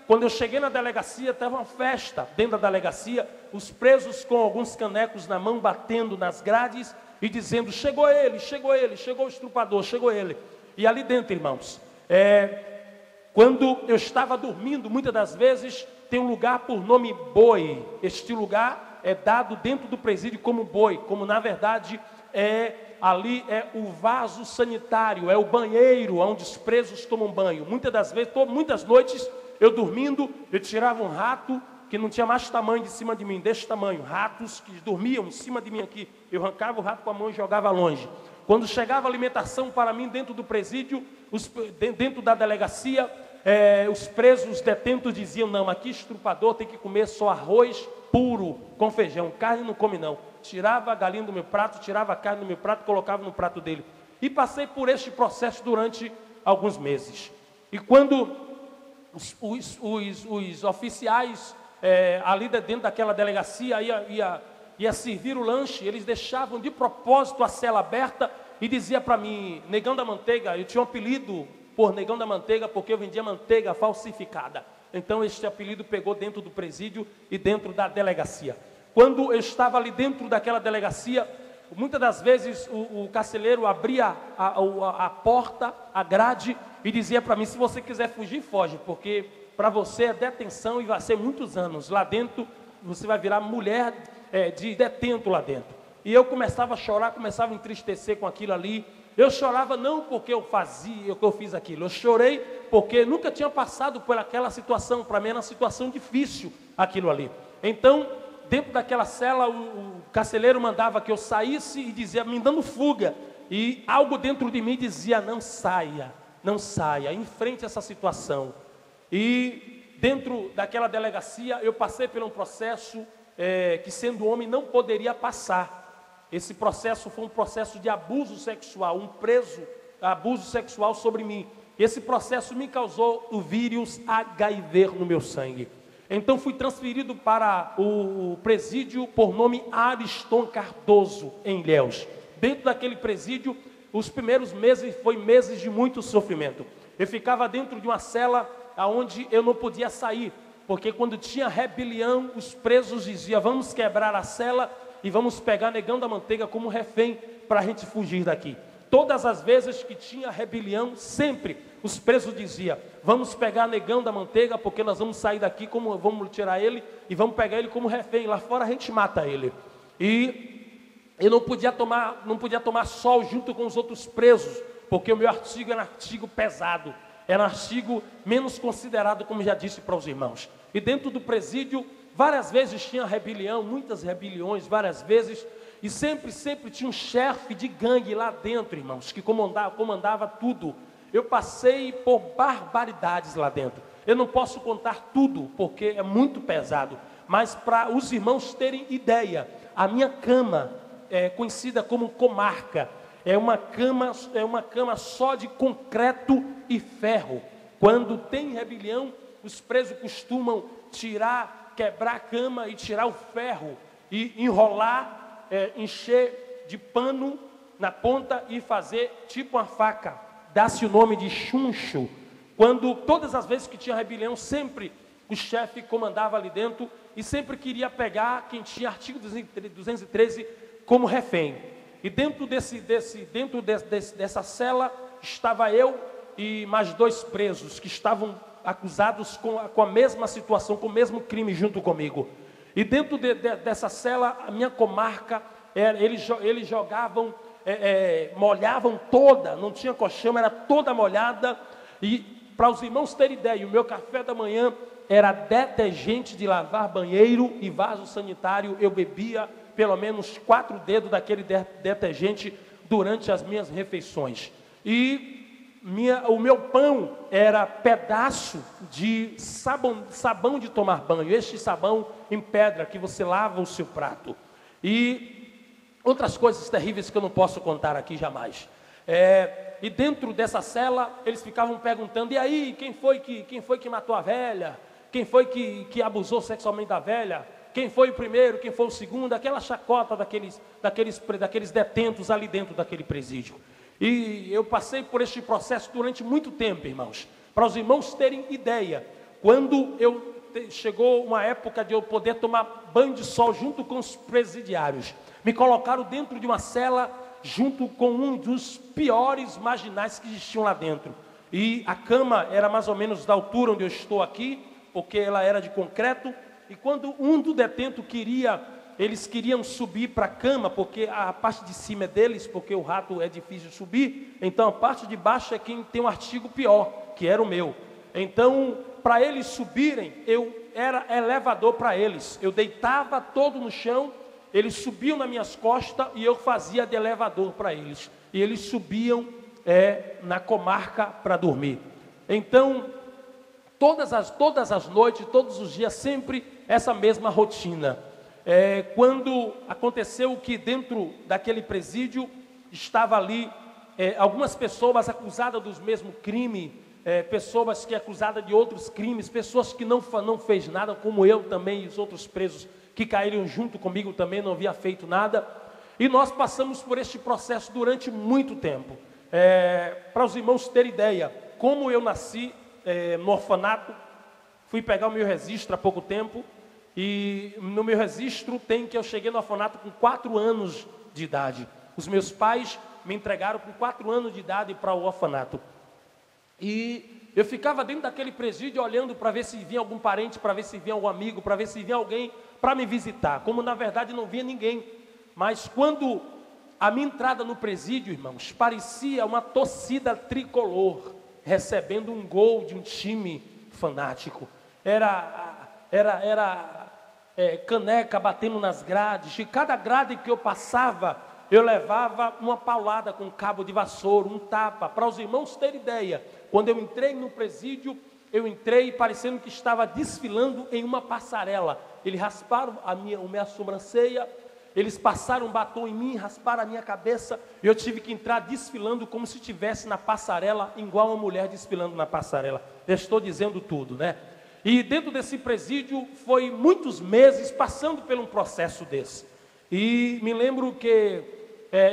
Quando eu cheguei na delegacia, estava uma festa dentro da delegacia, os presos com alguns canecos na mão, batendo nas grades e dizendo: chegou ele, chegou ele, chegou o estrupador, chegou ele. E ali dentro, irmãos, quando eu estava dormindo, muitas das vezes, tem um lugar por nome Boi. Este lugar é dado dentro do presídio como boi, como na verdade ali é o vaso sanitário, é o banheiro onde os presos tomam banho. Muitas das vezes, muitas noites, eu dormindo, eu tirava um rato que não tinha mais tamanho de cima de mim, desse tamanho, ratos que dormiam em cima de mim aqui, eu arrancava o rato com a mão e jogava longe. Quando chegava a alimentação para mim dentro do presídio, dentro da delegacia, os presos, os detentos diziam: não, aqui estrupador tem que comer só arroz puro, com feijão, carne não come não. Tirava a galinha do meu prato, tirava a carne do meu prato, colocava no prato dele. E passei por este processo durante alguns meses. E quando os oficiais ali dentro daquela delegacia ia servir o lanche, eles deixavam de propósito a cela aberta e dizia para mim: Negão da Manteiga. Eu tinha um apelido por Negão da Manteiga porque eu vendia manteiga falsificada. Então este apelido pegou dentro do presídio e dentro da delegacia. Quando eu estava ali dentro daquela delegacia, muitas das vezes o carcereiro abria a porta, a grade, e dizia para mim: se você quiser fugir, foge, porque para você é detenção e vai ser muitos anos. Lá dentro você vai virar mulher de detento lá dentro. E eu começava a chorar, começava a entristecer com aquilo ali. Eu chorava não porque eu fiz aquilo, eu chorei porque nunca tinha passado por aquela situação. Para mim era uma situação difícil aquilo ali. Então, dentro daquela cela, o carcereiro mandava que eu saísse e dizia, me dando fuga. E algo dentro de mim dizia: não saia, enfrente essa situação. E dentro daquela delegacia, eu passei por um processo que, sendo homem, não poderia passar. Esse processo foi um processo de abuso sexual, um preso, abuso sexual sobre mim. Esse processo me causou o vírus HIV no meu sangue. Então fui transferido para o presídio por nome Ariston Cardoso, em Ilhéus. Dentro daquele presídio, os primeiros meses foi meses de muito sofrimento. Eu ficava dentro de uma cela onde eu não podia sair, porque quando tinha rebelião, os presos diziam: vamos quebrar a cela e vamos pegar Negão da Manteiga como refém para a gente fugir daqui. Todas as vezes que tinha rebelião, sempre os presos diziam: vamos pegar Negão da Manteiga, porque nós vamos sair daqui, vamos tirar ele e vamos pegar ele como refém. Lá fora a gente mata ele. E eu não podia tomar sol junto com os outros presos, porque o meu artigo era um artigo pesado, era um artigo menos considerado, como já disse para os irmãos. E dentro do presídio, várias vezes tinha rebelião, muitas rebeliões, várias vezes. E sempre tinha um chefe de gangue lá dentro, irmãos, que comandava tudo. Eu passei por barbaridades lá dentro. Eu não posso contar tudo, porque é muito pesado. Mas para os irmãos terem ideia, a minha cama é conhecida como comarca. É uma cama só de concreto e ferro. Quando tem rebelião, os presos costumam quebrar a cama e tirar o ferro e enrolar, encher de pano na ponta e fazer tipo uma faca. Dá-se o nome de chuncho. Todas as vezes que tinha rebelião, sempre o chefe comandava ali dentro e sempre queria pegar quem tinha artigo 213 como refém. E dentro dessa cela estava eu e mais 2 presos que estavam acusados com a mesma situação, com o mesmo crime junto comigo. E dentro dessa cela, a minha comarca, eles jogavam, molhavam toda, não tinha colchão, era toda molhada. E para os irmãos terem ideia, o meu café da manhã era detergente de lavar banheiro e vaso sanitário. Eu bebia pelo menos 4 dedos daquele detergente durante as minhas refeições. E o meu pão era pedaço de sabão de tomar banho, este sabão em pedra que você lava o seu prato. E outras coisas terríveis que eu não posso contar aqui jamais. E dentro dessa cela, eles ficavam perguntando: e aí, quem foi que matou a velha? Quem foi que abusou sexualmente da velha? Quem foi o primeiro, quem foi o segundo? Aquela chacota daqueles detentos ali dentro daquele presídio. E eu passei por este processo durante muito tempo, irmãos. Para os irmãos terem ideia, quando chegou uma época de eu poder tomar banho de sol junto com os presidiários, me colocaram dentro de uma cela junto com um dos piores marginais que existiam lá dentro. E a cama era mais ou menos da altura onde eu estou aqui, porque ela era de concreto. E quando um do detento eles queriam subir para a cama, porque a parte de cima é deles, porque o rato é difícil subir, então a parte de baixo é quem tem um artigo pior, que era o meu. Então, para eles subirem, eu era elevador para eles. Eu deitava todo no chão, eles subiam nas minhas costas e eu fazia de elevador para eles. E eles subiam na comarca para dormir. Então, todas as noites, todos os dias, sempre essa mesma rotina. Quando aconteceu que dentro daquele presídio estava ali algumas pessoas acusadas dos mesmos crimes, pessoas que acusadas de outros crimes, pessoas que não fez nada, como eu também e os outros presos que caíram junto comigo também não havia feito nada. E nós passamos por este processo durante muito tempo. Para os irmãos terem ideia, como eu nasci no orfanato, fui pegar o meu registro há pouco tempo, e no meu registro tem que eu cheguei no orfanato com 4 anos de idade. Os meus pais me entregaram com 4 anos de idade para o orfanato. E eu ficava dentro daquele presídio olhando para ver se vinha algum parente, para ver se vinha algum amigo, para ver se vinha alguém para me visitar. Como na verdade não vinha ninguém. Mas quando a minha entrada no presídio, irmãos, parecia uma torcida tricolor, recebendo um gol de um time fanático. Era caneca batendo nas grades. E cada grade que eu passava, eu levava uma paulada com cabo de vassoura, um tapa. Para os irmãos terem ideia, quando eu entrei no presídio, eu entrei parecendo que estava desfilando em uma passarela. Eles rasparam a minha sobrancelha, eles passaram um batom em mim, rasparam a minha cabeça, e eu tive que entrar desfilando como se estivesse na passarela, igual uma mulher desfilando na passarela. Eu estou dizendo tudo, né? E dentro desse presídio foi muitos meses passando por um processo desse. E me lembro que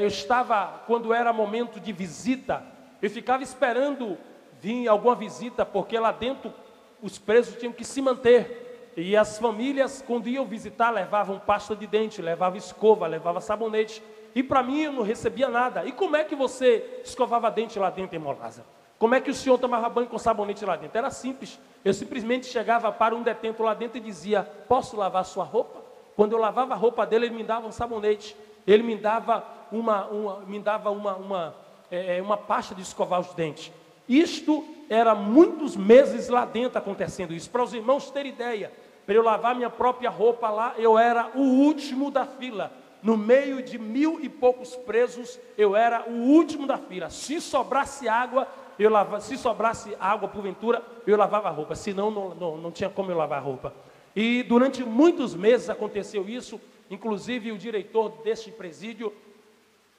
eu estava, quando era momento de visita, eu ficava esperando vir alguma visita, porque lá dentro os presos tinham que se manter. E as famílias, quando iam visitar, levavam pasta de dente, levavam escova, levavam sabonete. E para mim eu não recebia nada. E como é que você escovava dente lá dentro, irmão Lázaro? Como é que o senhor tomava banho com sabonete lá dentro? Era simples. Eu simplesmente chegava para um detento lá dentro e dizia: posso lavar sua roupa? Quando eu lavava a roupa dele, ele me dava um sabonete. Ele me dava uma pasta de escovar os dentes. Isto era muitos meses lá dentro acontecendo isso. Para os irmãos terem ideia, para eu lavar minha própria roupa lá, eu era o último da fila. No meio de 1000 e poucos presos, eu era o último da fila. Se sobrasse água, se sobrasse água porventura, eu lavava a roupa. Senão não tinha como eu lavar a roupa. E durante muitos meses aconteceu isso. Inclusive o diretor deste presídio,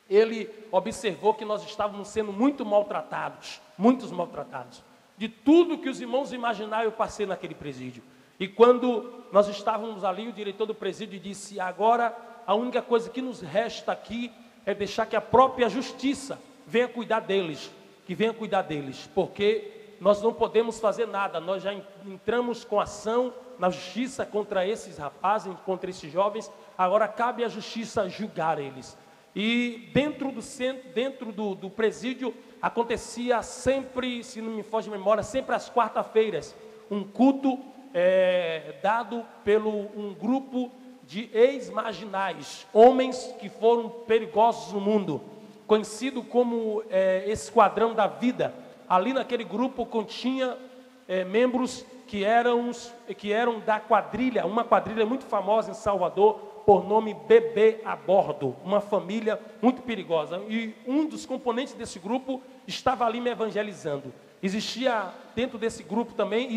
ele observou que nós estávamos sendo muito maltratados. Muitos maltratados. De tudo que os irmãos imaginaram, eu passei naquele presídio. E quando nós estávamos ali, o diretor do presídio disse: agora a única coisa que nos resta aqui é deixar que a própria justiça venha cuidar deles. Que venha cuidar deles, porque nós não podemos fazer nada. Nós já entramos com ação na justiça contra esses rapazes, contra esses jovens. Agora cabe à justiça julgar eles. E dentro do presídio acontecia sempre, se não me foge de memória, sempre às quarta-feiras, um culto dado pelo um grupo de ex-marginais, homens que foram perigosos no mundo, conhecido como Esquadrão da Vida. Ali naquele grupo continha membros que eram da quadrilha, uma quadrilha muito famosa em Salvador, por nome Bebê a Bordo, uma família muito perigosa. E um dos componentes desse grupo estava ali me evangelizando. Existia, dentro desse grupo também,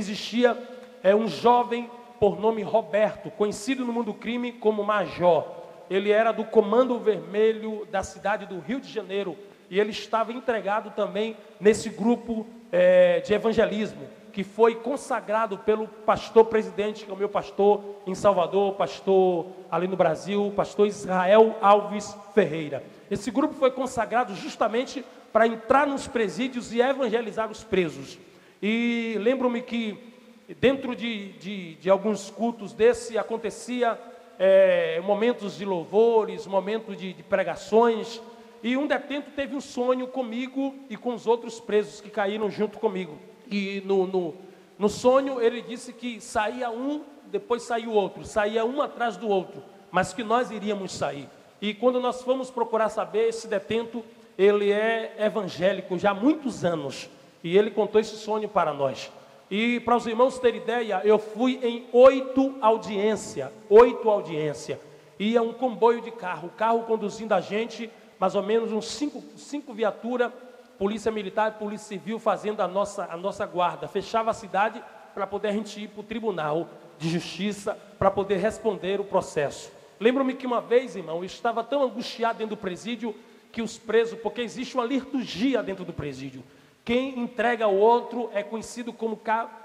um jovem por nome Roberto, conhecido no mundo do crime como Major. Ele era do Comando Vermelho da cidade do Rio de Janeiro, e ele estava entregado também nesse grupo de evangelismo, que foi consagrado pelo pastor presidente, que é o meu pastor em Salvador, pastor ali no Brasil, pastor Israel Alves Ferreira. Esse grupo foi consagrado justamente para entrar nos presídios e evangelizar os presos. E lembro-me que dentro de alguns cultos desse, acontecia momentos de louvores, momentos de pregações, e um detento teve um sonho comigo e com os outros presos que caíram junto comigo. E no sonho ele disse que saía um, depois saiu outro, saía um atrás do outro, mas que nós iríamos sair. E quando nós fomos procurar saber, esse detento, ele é evangélico já há muitos anos, e ele contou esse sonho para nós. E para os irmãos terem ideia, eu fui em 8 audiências, ia um comboio de carro, o carro conduzindo a gente, mais ou menos uns 5 viaturas, polícia militar e polícia civil fazendo a nossa guarda, fechava a cidade para poder a gente ir para o tribunal de justiça, para poder responder o processo. Lembro-me que uma vez, irmão, eu estava tão angustiado dentro do presídio, que os presos, porque existe uma liturgia dentro do presídio, quem entrega ao outro é conhecido como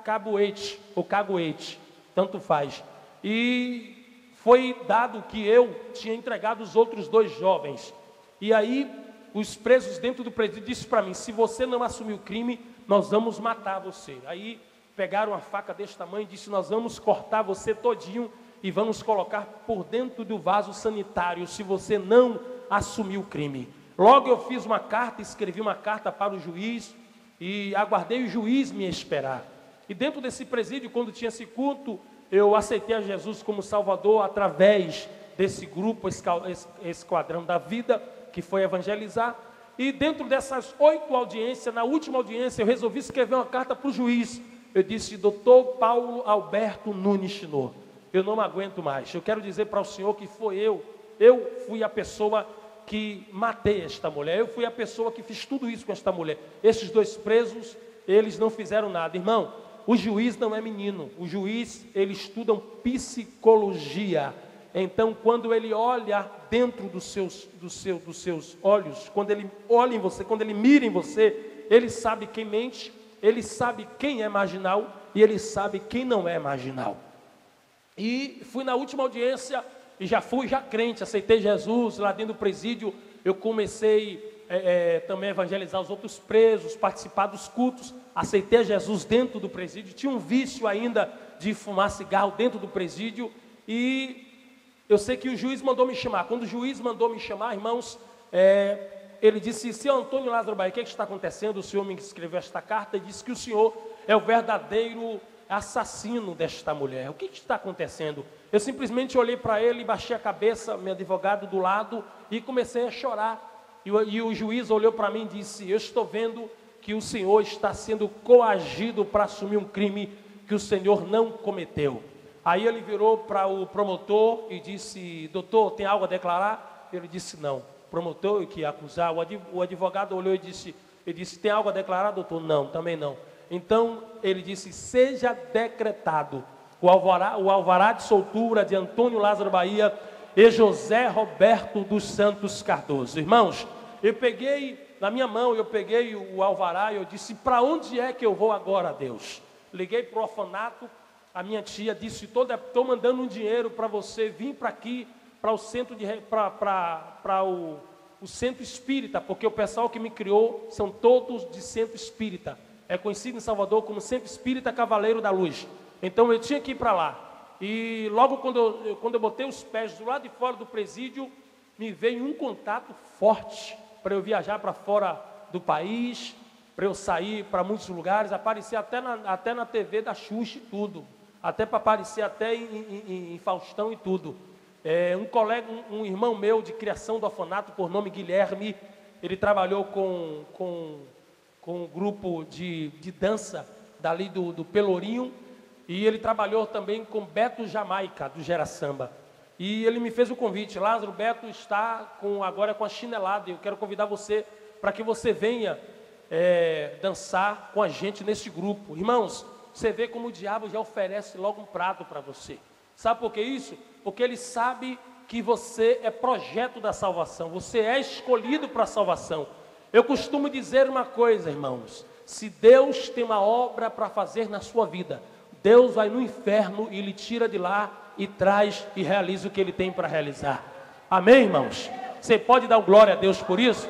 caboete, ou cagoete, tanto faz. E foi dado que eu tinha entregado os outros 2 jovens. E aí, os presos dentro do presídio disseram para mim, se você não assumir o crime, nós vamos matar você. Aí, pegaram uma faca desse tamanho e disseram, nós vamos cortar você todinho e vamos colocar por dentro do vaso sanitário, se você não assumir o crime. Logo eu fiz uma carta, escrevi uma carta para o juiz, e aguardei o juiz me esperar. E dentro desse presídio, quando tinha esse culto, eu aceitei a Jesus como Salvador através desse grupo, Esquadrão da Vida, que foi evangelizar. E dentro dessas 8 audiências, na última audiência, eu resolvi escrever uma carta para o juiz. Eu disse, doutor Paulo Alberto Nunes Chinor, eu não aguento mais. Eu quero dizer para o senhor que foi eu fui a pessoa que matei esta mulher, eu fui a pessoa que fiz tudo isso com esta mulher. Esses 2 presos, eles não fizeram nada. Irmão, o juiz não é menino, o juiz, ele estuda psicologia. Então, quando ele olha dentro dos seus olhos, quando ele olha em você, quando ele mira em você, ele sabe quem mente, ele sabe quem é marginal e ele sabe quem não é marginal. E fui na última audiência, e já crente, aceitei Jesus lá dentro do presídio. Eu comecei também a evangelizar os outros presos, participar dos cultos, aceitei Jesus dentro do presídio. Tinha um vício ainda de fumar cigarro dentro do presídio, e eu sei que o juiz mandou me chamar. Quando o juiz mandou me chamar, irmãos, ele disse, senhor Antônio Lázaro Bahia, o que está acontecendo? O senhor me escreveu esta carta e disse que o senhor é o verdadeiro assassino desta mulher. O que está acontecendo? Eu simplesmente olhei para ele, baixei a cabeça, meu advogado do lado, e comecei a chorar. E o juiz olhou para mim e disse, eu estou vendo que o senhor está sendo coagido para assumir um crime que o senhor não cometeu. Aí ele virou para o promotor e disse, doutor, tem algo a declarar? Ele disse, não. O promotor que ia acusar, o advogado olhou e disse, tem algo a declarar, doutor? Não, também não. Então ele disse, seja decretado o alvará de soltura de Antônio Lázaro Bahia e José Roberto dos Santos Cardoso. Irmãos, eu peguei na minha mão, eu peguei o alvará e eu disse, para onde é que eu vou agora, Deus? Liguei para o orfanato, a minha tia disse, estou mandando um dinheiro para você vir para aqui, para o centro o centro espírita, porque o pessoal que me criou são todos de centro espírita. É conhecido em Salvador como Centro Espírita Cavaleiro da Luz. Então eu tinha que ir para lá. E logo quando eu botei os pés do lado de fora do presídio, me veio um contato forte para eu viajar para fora do país, para eu sair para muitos lugares, aparecer até na TV da Xuxa e tudo. Até para aparecer até em Faustão e tudo. Um irmão meu de criação do orfanato, por nome Guilherme, ele trabalhou com um grupo de dança dali do Pelourinho, e ele trabalhou também com Beto Jamaica, do Gera Samba. E ele me fez o convite, Lázaro, Beto está agora com a chinelada, eu quero convidar você para que você venha dançar com a gente nesse grupo. Irmãos, você vê como o diabo já oferece logo um prato para você. Sabe por que isso? Porque ele sabe que você é projeto da salvação, você é escolhido para a salvação. Eu costumo dizer uma coisa, irmãos, se Deus tem uma obra para fazer na sua vida, Deus vai no inferno e lhe tira de lá e traz e realiza o que ele tem para realizar. Amém, irmãos? Você pode dar glória a Deus por isso?